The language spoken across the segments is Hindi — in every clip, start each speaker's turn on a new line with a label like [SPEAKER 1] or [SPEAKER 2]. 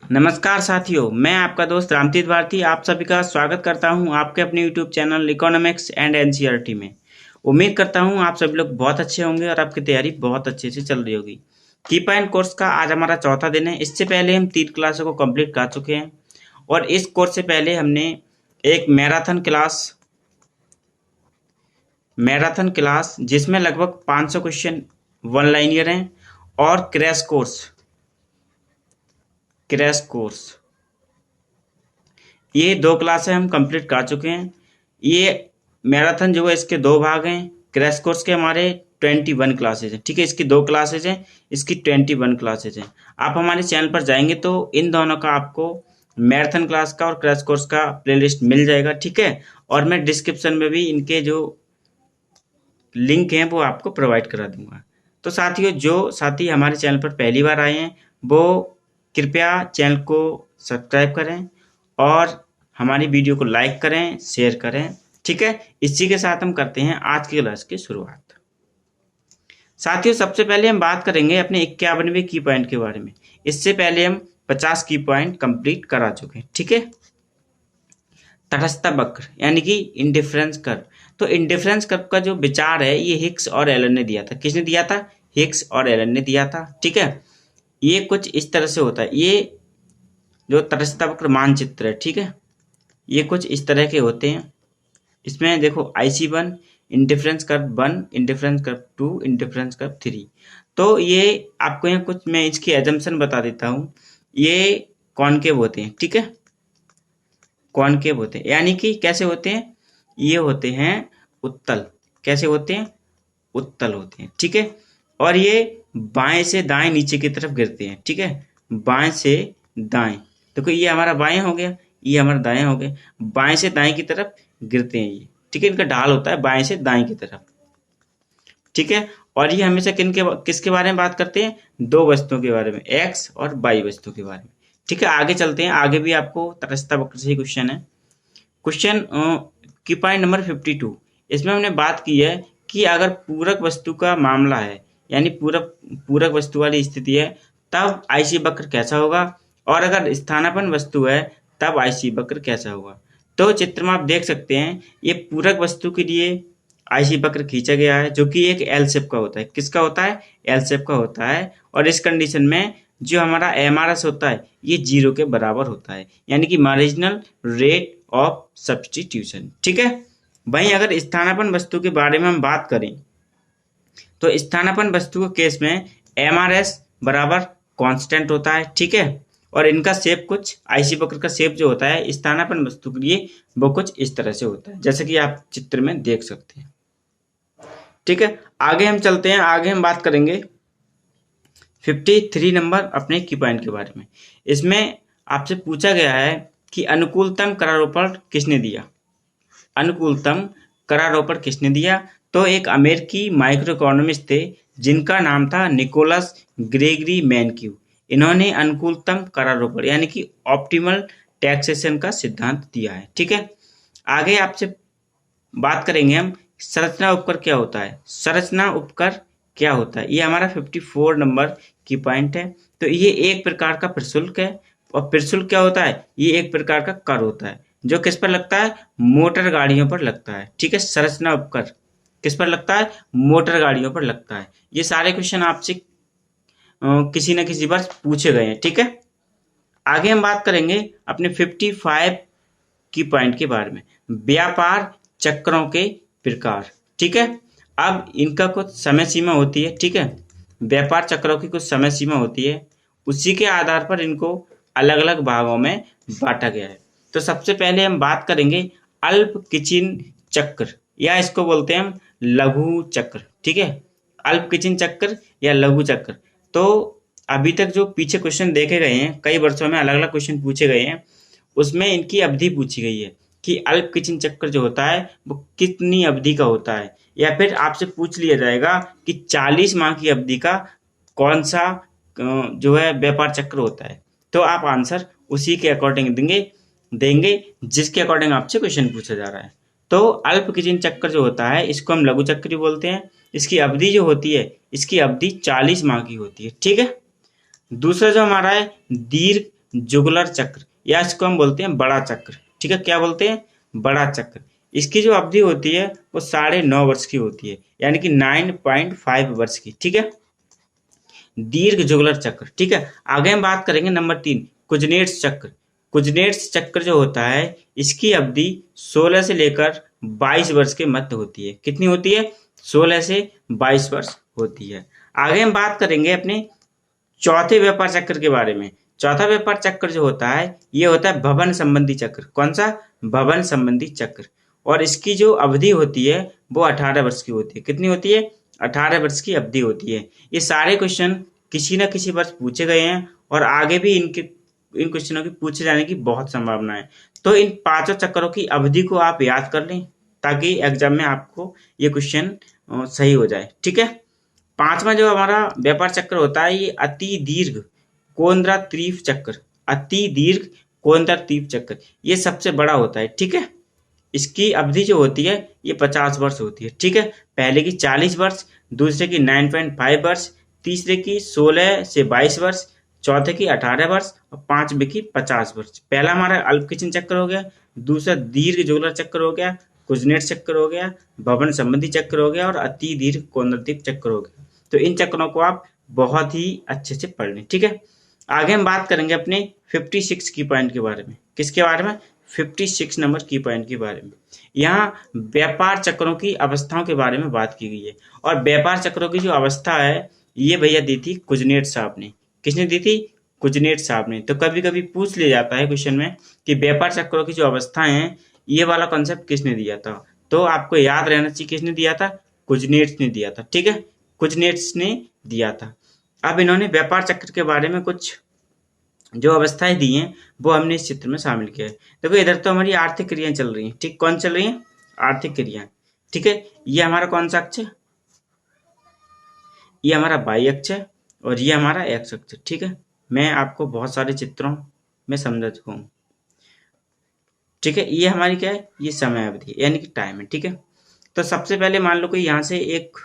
[SPEAKER 1] नमस्कार साथियों, मैं आपका दोस्त रामतीर्थ भारती आप सभी का स्वागत करता हूं आपके अपने YouTube channel economics and NCERT में। उम्मीद करता हूं आप सभी लोग बहुत अच्छे होंगे और आपकी तैयारी बहुत अच्छे से चल रही होगी। की पॉइंट कोर्स का आज हमारा चौथा दिन है। इससे पहले हम 3 क्लासों को कंप्लीट कर चुके हैं और इस कोर्स से पहले हमने एक मैराथन क्लास जिसमें लगभग 500 क्वेश्चन वन लाइनियर हैं और क्रैश कोर्स ये 2 क्लासें हम कंप्लीट कर चुके हैं। ये मैराथन जो है इसके 2 भाग हैं। क्रैश कोर्स के हमारे 21 क्लासेज हैं। ठीक है, इसकी 2 क्लासेज हैं, इसकी 21 क्लासेज हैं। आप हमारे चैनल पर जाएंगे तो इन दोनों का आपको मैराथन क्लास का और क्रैश कोर्स का प्लेलिस्ट मिल जाएगा। ठीक है, और मैं डिस्क्रिप्शन में भी इनके जो लिंक हैं वो आपको प्रोवाइड करा दूंगा। तो साथियों, जो साथी हमारे चैनल पर पहली बार आए हैं वो कृपया चैनल को सब्सक्राइब करें और हमारी वीडियो को लाइक करें, शेयर करें। ठीक है, इसी के साथ हम करते हैं आज की क्लास की शुरुआत। साथियों, सबसे पहले हम बात करेंगे अपने 51वें की पॉइंट के बारे में। इससे पहले हम 50 की पॉइंट कंप्लीट करा चुके हैं। ठीक है, तटस्थ वक्र यानी कि इंडिफरेंस कर्व। तो इंडिफरेंस कर्व का जो विचार है ये हिक्स और एलन ने दिया था। किसने दिया था? हिक्स और एलन ने दिया था। ठीक है, ये कुछ इस तरह से होता है। ये जो तटस्थ वक्र मानचित्र है, ठीक है, ये कुछ इस तरह के होते हैं। इसमें देखो IC1, indifference curve 1, indifference curve 2, indifference curve 3। तो ये आपको यहाँ कुछ मैं इसकी एजम्पशन बता देता हूँ। ये कॉनकेव होते हैं। ठीक है, कॉनकेव होते हैं यानी कि कैसे होते हैं? ये होते हैं उत्तल। कैसे होते हैं? उत्तल होते हैं। ठीक है, और ये बाएं से दाएं नीचे की तरफ गिरते हैं। ठीक है, बाएं से दाएं। देखो ये हमारा बाएं हो गया, ये हमारा दाएं हो गया। बाएं से दाएं की तरफ गिरते हैं ये। ठीक है, इनका ढाल होता है बाएं से दाएं की तरफ। ठीक है, और ये हमेशा किसके बारे में बात करते हैं? 2 वस्तुओं के बारे में, एक्स और वाई वस्तु के बारे में। ठीक है, आगे चलते हैं। आगे भी आपको तटस्थ वक्र से ही क्वेश्चन है। क्वेश्चन की पॉइंट नंबर 52। इसमें हमने बात की है कि अगर पूरक वस्तु का मामला है यानी पूरक वस्तु वाली स्थिति है तब आईसी वक्र कैसा होगा, और अगर स्थानापन्न वस्तु है तब आईसी वक्र कैसा होगा। तो चित्र में आप देख सकते हैं ये पूरक वस्तु के लिए आईसी वक्र खींचा गया है जो कि एक एल शेप का होता है। किसका होता है? एल शेप का होता है। और इस कंडीशन में जो हमारा MRS होता है ये 0 के बराबर होता है, यानी कि मार्जिनल रेट ऑफ सब्स्टिट्यूशन। ठीक है, वहीं अगर स्थानापन्न वस्तु के बारे में हम बात करें तो स्थानापन्न वस्तु के केस में MRS बराबर कांस्टेंट होता है। ठीक है, और इनका शेप कुछ आईसी वक्र का शेप जो होता है स्थानापन्न वस्तु के लिए वो कुछ इस तरह से होता है, जैसे कि आप चित्र में देख सकते हैं। ठीक है, आगे हम चलते हैं। आगे हम बात करेंगे 53 नंबर अपने की पॉइंट के बारे में। इसमें आपसे पूछा गया है कि अनुकूलतम करारोपण किसने दिया? अनुकूलतम करारोपण किसने दिया? तो एक अमेरिकी माइक्रो इकोनॉमिस्ट थे जिनका नाम था निकोलस ग्रेगरी मैनक्यू। इन्होंने अनुकूलतम करारोपण यानी कि ऑप्टिमल टैक्सेशन का सिद्धांत दिया है। ठीक है, आगे आपसे बात करेंगे हम संरचना उपकर क्या होता है। संरचना उपकर क्या होता है? ये हमारा 54 नंबर की पॉइंट है। तो ये एक प्रकार का प्रशुल्क है, और प्रशुल्क क्या होता है? ये एक प्रकार का कर होता है जो किस पर लगता है? मोटर गाड़ियों पर लगता है। ठीक है, संरचना उपकर किस पर लगता है? मोटर गाड़ियों पर लगता है। ये सारे क्वेश्चन आपसे किसी न किसी बार पूछे गए हैं। ठीक है, आगे हम बात करेंगे अपने 55 की पॉइंट के बारे में, व्यापार चक्रों के प्रकार। ठीक है, अब इनका कुछ समय सीमा होती है। ठीक है, व्यापार चक्रों की कुछ समय सीमा होती है, उसी के आधार पर इनको अलग अलग भागों में बांटा गया है। तो सबसे पहले हम बात करेंगे अल्प किचिन चक्र, या इसको बोलते हैं हम लघु चक्र। ठीक है, अल्प किचिन चक्र या लघु चक्र। तो अभी तक जो पीछे क्वेश्चन देखे गए हैं, कई वर्षों में अलग अलग क्वेश्चन पूछे गए हैं, उसमें इनकी अवधि पूछी गई है कि अल्प किचिन चक्र जो होता है वो कितनी अवधि का होता है, या फिर आपसे पूछ लिया जाएगा कि 40 माह की अवधि का कौन सा जो है व्यापार चक्र होता है। तो आप आंसर उसी के अकॉर्डिंग देंगे जिसके अकॉर्डिंग आपसे क्वेश्चन पूछा जा रहा है। तो अल्प किचिन चक्र जो होता है इसको हम लघु चक्र ही बोलते हैं। इसकी अवधि जो होती है, इसकी अवधि 40 माह की होती है। ठीक है, दूसरा जो हमारा है दीर्घ जुगलर चक्र, या इसको हम बोलते हैं बड़ा चक्र। ठीक है, क्या बोलते हैं? बड़ा चक्र। इसकी जो अवधि होती है वो 9.5 वर्ष की होती है, यानी कि 9.5 वर्ष की। ठीक है, दीर्घ जुगलर चक्र। ठीक है, आगे हम बात करेंगे नंबर 3, कुजनेट्स चक्र। कुजनेट्स चक्र जो होता है इसकी अवधि 16 से लेकर 22 वर्ष के मध्य होती है। कितनी होती है? 16 से 22 वर्ष होती है। आगे हम बात करेंगे अपने चौथे व्यापार चक्र के बारे में। चौथा व्यापार चक्र जो होता है ये होता है भवन संबंधी चक्र। कौन सा? भवन संबंधी चक्र। और इसकी जो अवधि होती है वो 18 वर्ष की होती है। कितनी होती है? 18 वर्ष की अवधि होती है। ये सारे क्वेश्चन किसी न किसी वर्ष पूछे गए हैं और आगे भी इन क्वेश्चनों की पूछे जाने की बहुत संभावना है। तो इन पांचों चक्रों की अवधि को आप याद कर लें ताकि एग्जाम में आपको ये क्वेश्चन सही हो जाए। ठीक है, पांचवा जो हमारा व्यापार चक्र होता है ये अति दीर्घ कोनद्रातीव चक्र। अति दीर्घ कोनद्रातीव चक्र ये सबसे बड़ा होता है। ठीक है, इसकी अवधि जो होती है ये 50 वर्ष होती है। ठीक है, पहले की 40 वर्ष, दूसरे की 9.5 वर्ष, तीसरे की 16 से 22 वर्ष, चौथे की 18 वर्ष और पांचवे की 50 वर्ष। पहला हमारा अल्पकिंचन चक्र हो गया, दूसरा दीर्घ जुगलर चक्र हो गया, कुजनेट चक्र हो गया, भवन संबंधी चक्र हो गया और अति दीर्घ कोनद्रातीव चक्र हो गया। तो इन चक्रों को आप बहुत ही अच्छे से पढ़ लें। ठीक है, आगे हम बात करेंगे अपने 56 की पॉइंट के बारे में। किसके बारे में? 56 नंबर की पॉइंट के बारे में। यहाँ व्यापार चक्रों की अवस्थाओं के बारे में बात की गई है और व्यापार चक्रों की जो अवस्था है ये भैया दी थी कुजनेट साहब ने। किसने दी थी? कुजनेट साहब ने। तो कभी कभी पूछ लिया जाता है क्वेश्चन में कि व्यापार चक्रों की जो अवस्थाएं हैं ये वाला कॉन्सेप्ट किसने दिया था, तो आपको याद रहना चाहिए किसने दिया था? कुजनेट्स ने दिया था। ठीक है, कुजनेट्स ने दिया था। अब इन्होंने व्यापार चक्र के बारे में कुछ जो अवस्थाएं दी हैं वो हमने इस चित्र में शामिल किया है। देखो इधर तो हमारी आर्थिक क्रियाएं चल रही हैं। ठीक, कौन चल रही हैं? आर्थिक क्रियाएं। ठीक है, ये हमारा कौन सा अक्ष है? ये हमारा वाई अक्ष है और ये हमारा एक्स अक्ष। ठीक है, मैं आपको बहुत सारे चित्रों में समझा चुका हूँ। ठीक है, ये हमारी क्या है? ये समय अवधि यानी कि टाइम है। ठीक है, तो सबसे पहले मान लो कि यहाँ से एक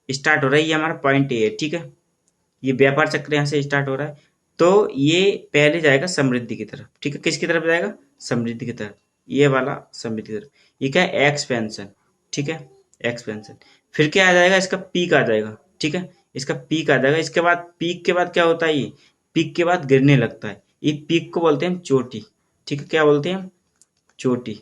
[SPEAKER 1] स्टार्ट हो रहा है, ये हमारा पॉइंट ए है। ठीक है, ये व्यापार चक्र यहाँ से स्टार्ट हो रहा है, तो ये पहले जाएगा समृद्धि की तरफ। ठीक है, किसकी तरफ जाएगा? समृद्धि की तरफ। ये वाला समृद्धि की तरफ। ये क्या है? एक्सपेंशन। ठीक है, एक्सपेंशन। फिर क्या आ जाएगा? इसका पीक आ जाएगा। ठीक है, इसका पीक आ जाएगा। इसके बाद पीक के बाद क्या होता है? ये पीक के बाद गिरने लगता है। ये पीक को बोलते हैं हम चोटी। ठीक है, क्या बोलते हैं हम? चोटी।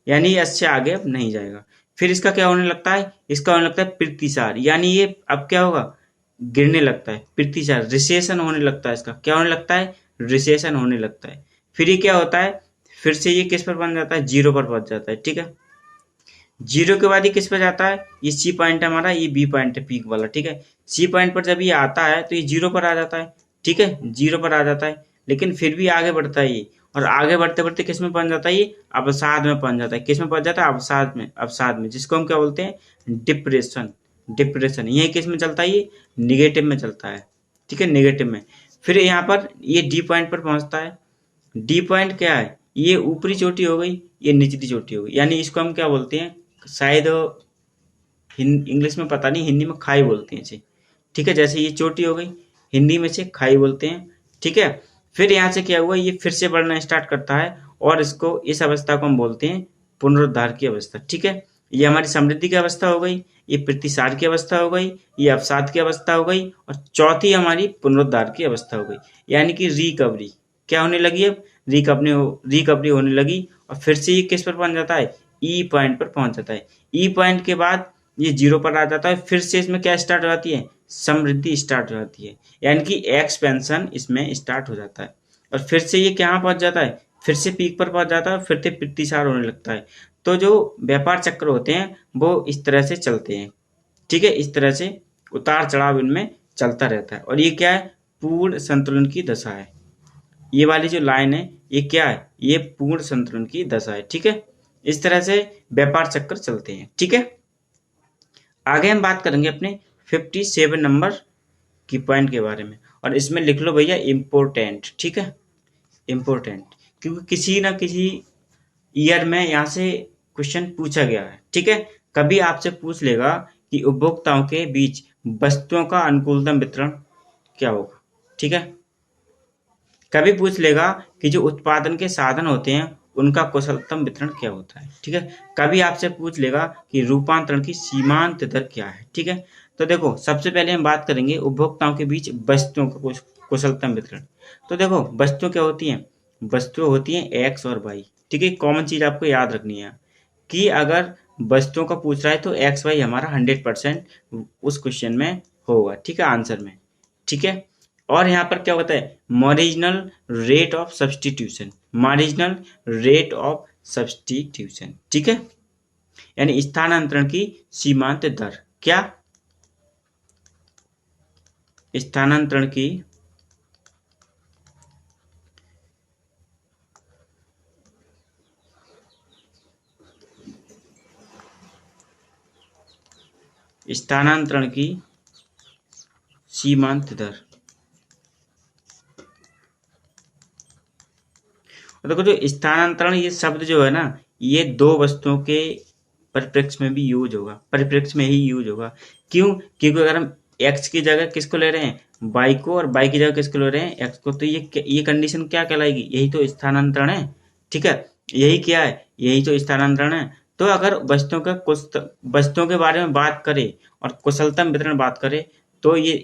[SPEAKER 1] यानी ये इससे आगे अब नहीं जाएगा। फिर इसका क्या होने लगता है? इसका होने लगता है प्रीतिसार, यानी ये अब क्या होगा? गिरने लगता है। प्रीतिसार, रिसेशन होने लगता है। इसका क्या होने लगता है? रिसेशन होने लगता है। फिर ये क्या होता है? फिर से ये किस पर बन जाता है? जीरो पर पहुंच जाता है। ठीक है, जीरो के बाद ये किस पर जाता है? ये सी पॉइंट है हमारा, ये बी पॉइंट है पीक वाला। ठीक है, सी पॉइंट पर जब ये आता है तो ये जीरो पर आ जाता है। ठीक है, जीरो पर आ जाता है, लेकिन फिर भी आगे बढ़ता है ये, और आगे बढ़ते बढ़ते किस में पहुंच जाता है? ये अवसाद में पहुंच जाता है। किस में पहुंच जाता है? अवसाद में। अवसाद में, जिसको हम क्या बोलते हैं? डिप्रेशन। डिप्रेशन ये किस में चलता है? ये निगेटिव में चलता है। ठीक है, निगेटिव में। फिर यहाँ पर ये डी पॉइंट पर पहुंचता है। डी पॉइंट क्या है? ये ऊपरी चोटी हो गई, ये निचली चोटी हो गई, यानी इसको हम क्या बोलते हैं? शायद इंग्लिश में पता नहीं, हिंदी में खाई बोलते हैं इसे। ठीक है, जैसे ये चोटी हो गई, हिंदी में से खाई बोलते हैं। ठीक है, फिर यहाँ से क्या हुआ? ये फिर से बढ़ना स्टार्ट करता है और इसको, इस अवस्था को हम बोलते हैं पुनरुद्धार की अवस्था। ठीक है, ये हमारी समृद्धि की अवस्था हो गई, ये प्रतिसार की अवस्था हो गई, ये अवसाद की अवस्था हो गई और चौथी हमारी पुनरुद्धार की अवस्था हो गई, यानी कि रिकवरी। क्या होने लगी? अब रिकवरी होने लगी और फिर से ये किस पर पहुंच जाता है? ई पॉइंट पर पहुंच जाता है। ई पॉइंट के बाद ये जीरो पर आ जाता है। फिर से इसमें क्या स्टार्ट हो जाती है? समृद्धि स्टार्ट हो जाती है, यानी कि एक्सपेंशन इसमें स्टार्ट हो जाता है। और फिर से ये कहाँ पहुंच जाता है? फिर से पीक पर पहुंच जाता है, फिर से प्रतिसार होने लगता है। तो जो व्यापार चक्र होते हैं वो इस तरह से चलते हैं। ठीक है, इस तरह से उतार चढ़ाव इनमें चलता रहता है। और ये क्या है? पूर्ण संतुलन की दशा है। ये वाली जो लाइन है ये क्या है? ये पूर्ण संतुलन की दशा है। ठीक है, इस तरह से व्यापार चक्र चलते हैं। ठीक है, आगे हम बात करेंगे अपने 57 नंबर की पॉइंट के बारे में, और इसमें लिख लो भैया इम्पोर्टेंट। ठीक है, इम्पोर्टेंट, क्योंकि किसी ना किसी ईयर में यहाँ से क्वेश्चन पूछा गया है। ठीक है, कभी आपसे पूछ लेगा कि उपभोक्ताओं के बीच वस्तुओं का अनुकूलतम वितरण क्या होगा। ठीक है, कभी पूछ लेगा कि जो उत्पादन के साधन होते हैं उनका कुशलतम वितरण क्या होता है, ठीक है। कभी आपसे पूछ लेगा कि रूपांतरण की सीमांत दर क्या है, ठीक है। तो देखो सबसे पहले हम बात करेंगे उपभोक्ताओं के बीच वस्तुओं का कुशलतम वितरण। तो देखो वस्तु क्या होती हैं, वस्तुएं होती हैं एक्स और वाई, ठीक है। कॉमन चीज आपको याद रखनी है कि अगर वस्तुओं का पूछ रहा है तो एक्स वाई हमारा 100% उस क्वेश्चन में होगा, ठीक है, आंसर में, ठीक है। और यहाँ पर क्या होता है, marginal rate of substitution, marginal rate of substitution, ठीक है, यानी स्थानांतरण की सीमांत दर, क्या, स्थानांतरण की स्थानांतरण की सीमांत दर। देखो जो स्थानांतरण ये शब्द जो है ना, ये दो वस्तुओं के परिप्रेक्ष्य में भी यूज होगा, परिप्रेक्ष्य में ही यूज होगा। क्यों, क्योंकि अगर हम एक्स की जगह किसको ले रहे हैं, वाई को, और वाई की जगह किसको ले रहे हैं, एक्स को, तो ये कंडीशन क्या कहलाएगी, यही तो स्थानांतरण है, ठीक है। यही क्या है, यही तो स्थानांतरण है। तो अगर वस्तुओं के बारे में बात करें और कुशलतम वितरण बात करें तो ये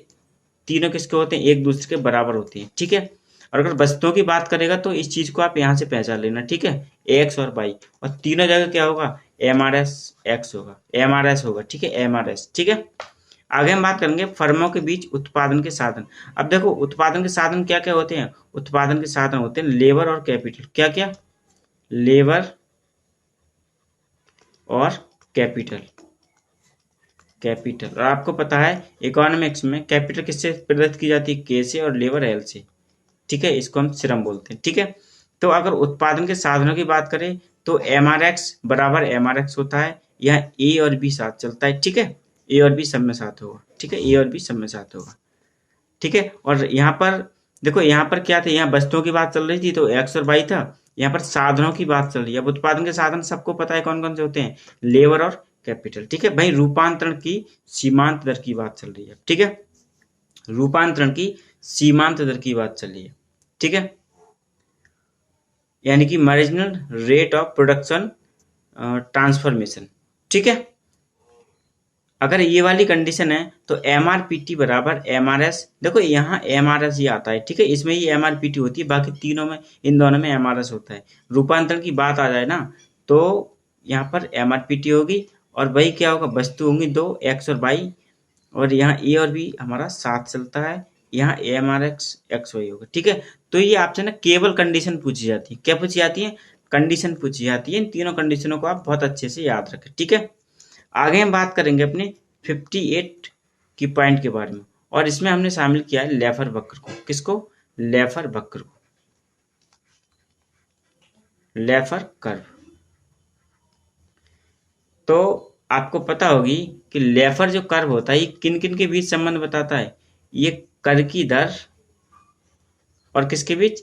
[SPEAKER 1] तीनों किसके होते हैं, एक दूसरे के बराबर होते हैं, ठीक है। और अगर वस्तुओं की बात करेगा तो इस चीज को आप यहाँ से पहचान लेना, ठीक है, एक्स और वाई, और तीनों जगह क्या होगा, एम आर एस एक्स होगा, एम आर एस होगा, ठीक है, एम आर एस, ठीक है। आगे हम बात करेंगे फर्मों के बीच उत्पादन के साधन। अब देखो उत्पादन के साधन क्या क्या होते हैं, उत्पादन के साधन होते हैं लेबर और कैपिटल, क्या क्या, लेबर और कैपिटल, कैपिटल। और आपको पता है इकोनॉमिक्स में कैपिटल किससे प्रदत्त की जाती है, के से, और लेबर एल से, ठीक है, इसको हम श्रम बोलते हैं, ठीक है। तो अगर उत्पादन के साधनों की बात करें तो एम आर एक्स बराबर एम आर एक्स होता है, यहाँ ए और बी साथ चलता है, ठीक है, ए और बी सब में साथ होगा, ठीक है, ए और बी सब में साथ होगा, ठीक है। और यहाँ पर देखो, यहाँ पर क्या था, यहाँ वस्तुओं की बात चल रही थी तो एक्स और वाई था, यहाँ पर साधनों की बात चल रही है। अब उत्पादन के साधन सबको पता है कौन कौन से होते हैं, लेबर और कैपिटल, ठीक है। भाई रूपांतरण की सीमांत दर की बात चल रही है, ठीक है, रूपांतरण की सीमांत दर की बात चल रही है, ठीक है, यानी कि marginal rate of production transformation, ठीक है। अगर ये वाली कंडीशन है तो एम आर पी टी बराबर एम आर एस, देखो यहाँ एम आर एस ही आता है, ठीक है, इसमें ही एम आर पी टी होती है, बाकी तीनों में, इन दोनों में एम आर एस होता है। रूपांतरण की बात आ जाए ना तो यहाँ पर एम आर पी टी होगी, और वही क्या होगा, वस्तु होंगी दो, एक्स और वाई, और यहाँ ए और बी हमारा साथ चलता है, यहाँ M R X X Y होगा, ठीक है। तो ये आपसे ना केवल कंडीशन पूछी जाती है, क्या पूछी जाती है, कंडीशन पूछी जाती है। इन तीनों कंडीशनों को आप बहुत अच्छे से याद रखें, ठीक है। आगे हम बात करेंगे अपने 58 की पॉइंट के बारे में, और इसमें हमने शामिल किया है लेफर वक्र को, किसको, लेफर वक्र को, लेफर कर्व। तो आपको पता होगी कि लेफर जो कर्व होता है ये किन किन के बीच संबंध बताता है, ये कर की दर और किसके बीच,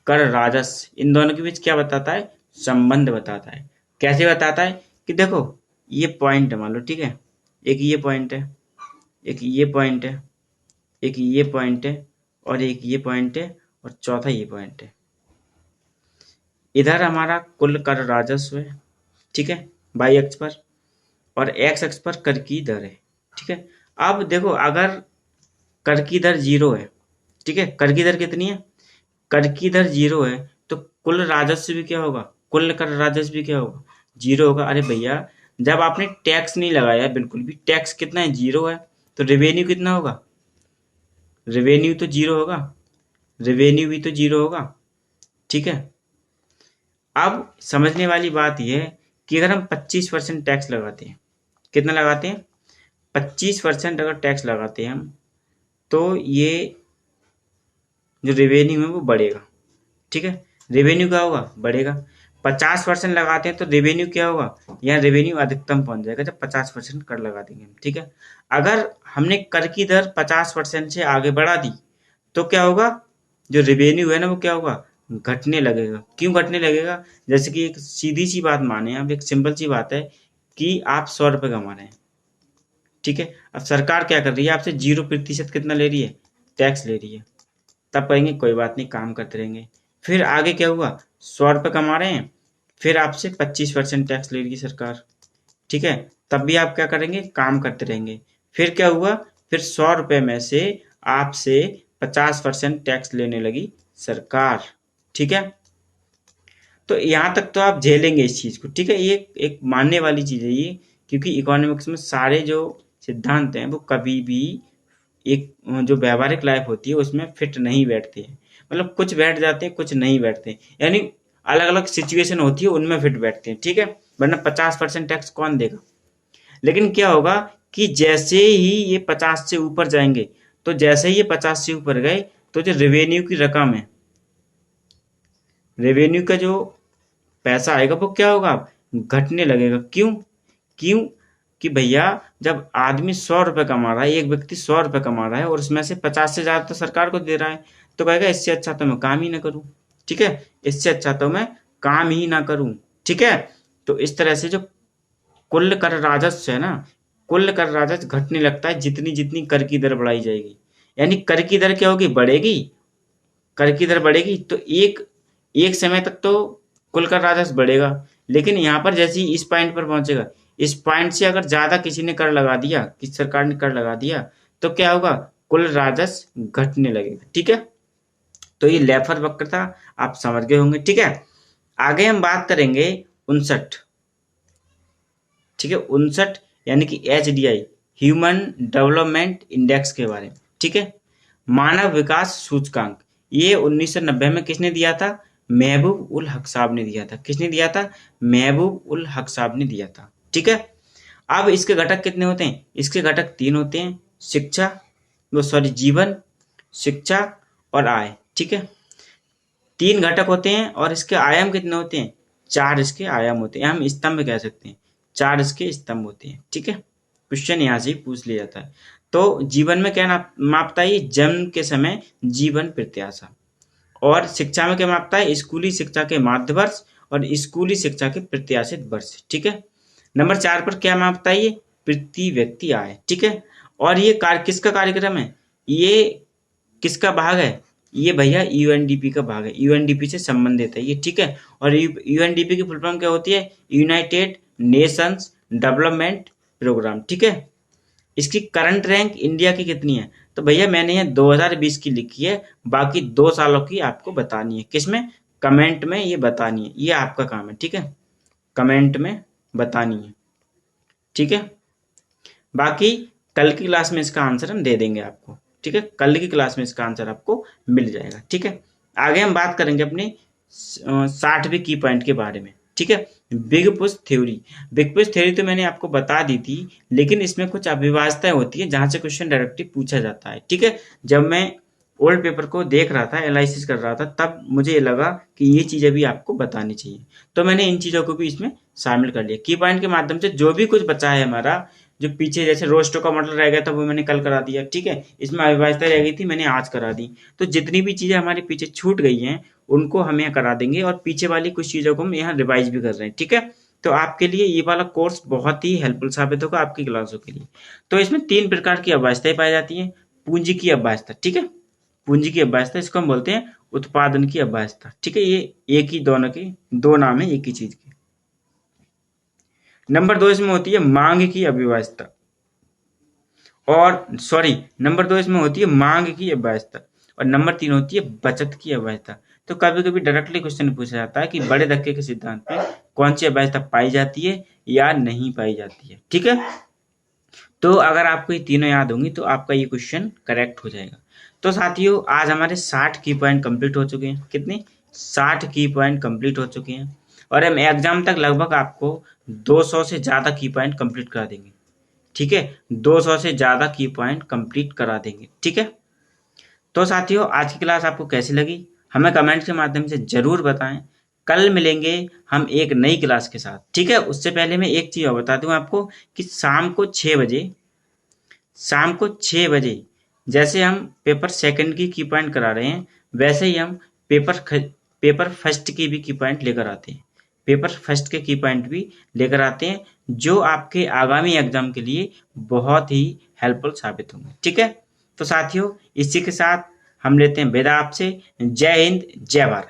[SPEAKER 1] कर राजस्व, इन दोनों के बीच क्या बताता है, संबंध बताता है। कैसे बताता है कि देखो ये पॉइंट है मान लो, ठीक है, एक ये पॉइंट है, एक ये पॉइंट है, एक ये पॉइंट है, और एक ये पॉइंट है, और चौथा ये पॉइंट है। इधर हमारा कुल कर राजस्व है, ठीक है, वाई अक्ष पर, और एक्स अक्ष पर कर की दर है, ठीक है। अब देखो अगर कर की दर जीरो है, ठीक है, कर की दर कितनी है, कर की दर जीरो है, तो कुल राजस्व भी क्या होगा, कुल कर राजस्व भी क्या होगा, जीरो होगा। अरे भैया जब आपने टैक्स नहीं लगाया बिल्कुल भी, टैक्स कितना है, जीरो है, तो रेवेन्यू कितना होगा, रेवेन्यू तो जीरो होगा, रेवेन्यू भी तो जीरो होगा, ठीक है। अब समझने वाली बात यह है कि अगर हम 25% टैक्स लगाते हैं, कितना लगाते हैं, 25% अगर टैक्स लगाते हैं हम, तो ये जो रेवेन्यू है वो बढ़ेगा, ठीक है, रेवेन्यू क्या होगा, बढ़ेगा। 50% लगाते हैं तो रेवेन्यू क्या होगा, यहाँ रेवेन्यू अधिकतम पहुंच जाएगा जब 50% कर लगा देंगे हम, ठीक है। अगर हमने कर की दर 50% से आगे बढ़ा दी तो क्या होगा, जो रेवेन्यू है ना वो क्या होगा, घटने लगेगा। क्यों घटने लगेगा, जैसे कि एक सीधी सी बात माने, अब एक सिंपल सी बात है कि आप 100 रुपये कमा रहे हैं, ठीक है, अब सरकार क्या कर रही है, आपसे 0% कितना ले रही है, टैक्स ले रही है, तब कहेंगे कोई बात नहीं, काम करते रहेंगे। फिर आगे क्या हुआ, 100 रुपये कमा रहे हैं, फिर आपसे 25% टैक्स ले रही सरकार, ठीक है, तब भी आप क्या करेंगे, काम करते रहेंगे। फिर क्या हुआ, फिर 100 रुपये में से आपसे 50% टैक्स लेने लगी सरकार, ठीक है। तो यहाँ तक तो आप झेलेंगे इस चीज़ को, ठीक है। ये एक मानने वाली चीज़ है ये, क्योंकि इकोनॉमिक्स में सारे जो सिद्धांत हैं वो कभी भी एक जो व्यावहारिक लाइफ होती है उसमें फिट नहीं बैठते हैं। मतलब कुछ बैठ जाते हैं, कुछ नहीं बैठते, यानी अलग अलग सिचुएशन होती है उनमें फिट बैठते हैं, ठीक है। वरना 50% टैक्स कौन देगा। लेकिन क्या होगा कि जैसे ही ये 50 से ऊपर जाएंगे, तो जैसे ही ये 50 से ऊपर गए, तो जो रेवेन्यू की रकम है, रेवेन्यू का जो पैसा आएगा वो क्या होगा, घटने लगेगा। क्यों क्यों कि भैया जब आदमी 100 रुपये कमा रहा है, एक व्यक्ति 100 रुपये कमा रहा है और उसमें से 50 से ज़्यादा तो सरकार को दे रहा है, तो कहेगा इससे अच्छा तो मैं काम ही ना करूं, ठीक है, इससे अच्छा तो मैं काम ही ना करूं, ठीक है। तो इस तरह से जो कुल कर राजस्व है ना, कुल कर राजस्व घटने लगता है जितनी जितनी कर की दर बढ़ाई जाएगी। यानी कर की दर क्या होगी, बढ़ेगी, कर की दर बढ़ेगी तो एक एक समय तक तो कुल कर राजस्व बढ़ेगा। लेकिन यहाँ पर जैसे ही इस पॉइंट पर पहुंचेगा, इस पॉइंट से अगर ज्यादा किसी ने कर लगा दिया, किसी सरकार ने कर लगा दिया, तो क्या होगा, कुल राजस्व घटने लगेगा, ठीक है। तो ये लेफर वक्रता आप समझ गए होंगे, ठीक है। आगे हम बात करेंगे 59, ठीक है, 59 यानी कि HDI, ह्यूमन डेवलपमेंट इंडेक्स के बारे में, ठीक है, मानव विकास सूचकांक। ये 1990 में किसने दिया था, महबूब उल हक साहब ने दिया था। किसने दिया था, महबूब उल हक साहब ने दिया था, ठीक है। अब इसके घटक कितने होते हैं, इसके घटक 3 होते हैं, शिक्षा, वो सॉरी जीवन, शिक्षा और आय, ठीक है। 3 घटक होते हैं और इसके आयाम कितने होते हैं, 4 इसके आयाम होते हैं, हम स्तंभ कह सकते हैं, 4 इसके स्तंभ होते हैं, ठीक है। क्वेश्चन यहाँ से ही पूछ लिया जाता है। तो जीवन में क्या मापता है, जन्म के समय जीवन प्रत्याशा। और शिक्षा में क्या मापता है, स्कूली शिक्षा के माध्य वर्ष और स्कूली शिक्षा के प्रत्याशित वर्ष, ठीक है। नंबर 4 पर क्या मापता है, ये प्रति व्यक्ति आय, ठीक है। और ये किसका कार्यक्रम है, ये किसका भाग है, ये भैया यूएनडीपी का भाग है, यूएनडीपी से संबंधित है ये, ठीक है। और यूएनडीपी की फुल फॉर्म क्या होती है, यूनाइटेड नेशंस डेवलपमेंट प्रोग्राम, ठीक है। इसकी करंट रैंक इंडिया की कितनी है, तो भैया मैंने ये 2020 की लिखी है, बाकी 2 सालों की आपको बतानी है। किसमें, कमेंट में ये बतानी है, ये आपका काम है, ठीक है, कमेंट में बतानी है, ठीक है। बाकी कल की क्लास में इसका आंसर हम दे देंगे आपको, ठीक है, कल की क्लास में इसका आंसर आपको मिल जाएगा, ठीक है। आगे हम बात करेंगे अपने 60वें की पॉइंट के बारे में, ठीक है। Big push theory, big push theory तो मैंने आपको बता दी थी, लेकिन इसमें कुछ अव्यवस्थाएं होती है जहां से क्वेश्चन डायरेक्टली पूछा जाता है, ठीक है। जब मैं ओल्ड पेपर को देख रहा था, एनालिसिस कर रहा था, तब मुझे लगा कि ये चीजें भी आपको बतानी चाहिए, तो मैंने इन चीजों को भी इसमें शामिल कर लिया। की पॉइंट के माध्यम से जो भी कुछ बचा है हमारा, जो पीछे जैसे रोस्टो का मॉडल रह गया था वो मैंने कल करा दिया, ठीक है, इसमें अव्यवस्था रह गई थी मैंने आज करा दी। तो जितनी भी चीजें हमारे पीछे छूट गई हैं उनको हम यहाँ करा देंगे, और पीछे वाली कुछ चीजों को हम यहाँ रिवाइज भी कर रहे हैं, ठीक है। तो आपके लिए ये वाला कोर्स बहुत ही हेल्पफुल साबित होगा आपकी क्लासों के लिए। तो इसमें 3 प्रकार की अव्यवस्थाएं पाई जाती हैं। पूंजी की अव्यवस्था, ठीक है, पूंजी की अव्यवस्था, इसको हम बोलते हैं उत्पादन की अव्यवस्था, ठीक है। ये एक ही, दोनों के 2 नाम है एक ही चीज के। नंबर 2 इसमें होती है मांग की अव्यवस्था, और सॉरी नंबर 2 इसमें होती है मांग की अव्यवस्था, और नंबर 3 होती है बचत की अव्यवस्था। तो कभी कभी डायरेक्टली क्वेश्चन पूछा जाता है कि बड़े धक्के के सिद्धांत में कौन सी अव्यवस्था पाई जाती है या नहीं पाई जाती है, ठीक है। तो अगर आपको ये तीनों याद होंगी तो आपका ये क्वेश्चन करेक्ट हो जाएगा। तो साथियों आज हमारे 60 की पॉइंट कंप्लीट हो चुके हैं। कितने, 60 की पॉइंट कंप्लीट हो चुके हैं, और हम एग्जाम तक लगभग आपको 200 से ज्यादा की पॉइंट कंप्लीट करा देंगे, ठीक है, 200 से ज्यादा की पॉइंट कंप्लीट करा देंगे, ठीक है। तो साथियों आज की क्लास आपको कैसी लगी हमें कमेंट के माध्यम से जरूर बताएं। कल मिलेंगे हम एक नई क्लास के साथ, ठीक है। उससे पहले मैं एक चीज और बता दूं आपको कि शाम को 6 बजे जैसे हम पेपर सेकंड की पॉइंट करा रहे हैं, वैसे ही हम पेपर फर्स्ट की भी की पॉइंट लेकर आते हैं, पेपर फर्स्ट के की पॉइंट भी लेकर आते हैं, जो आपके आगामी एग्जाम के लिए बहुत ही हेल्पफुल साबित होंगे, ठीक है। तो साथियों इसी के साथ हम लेते हैं विदा आपसे। जय हिंद, जय भारत।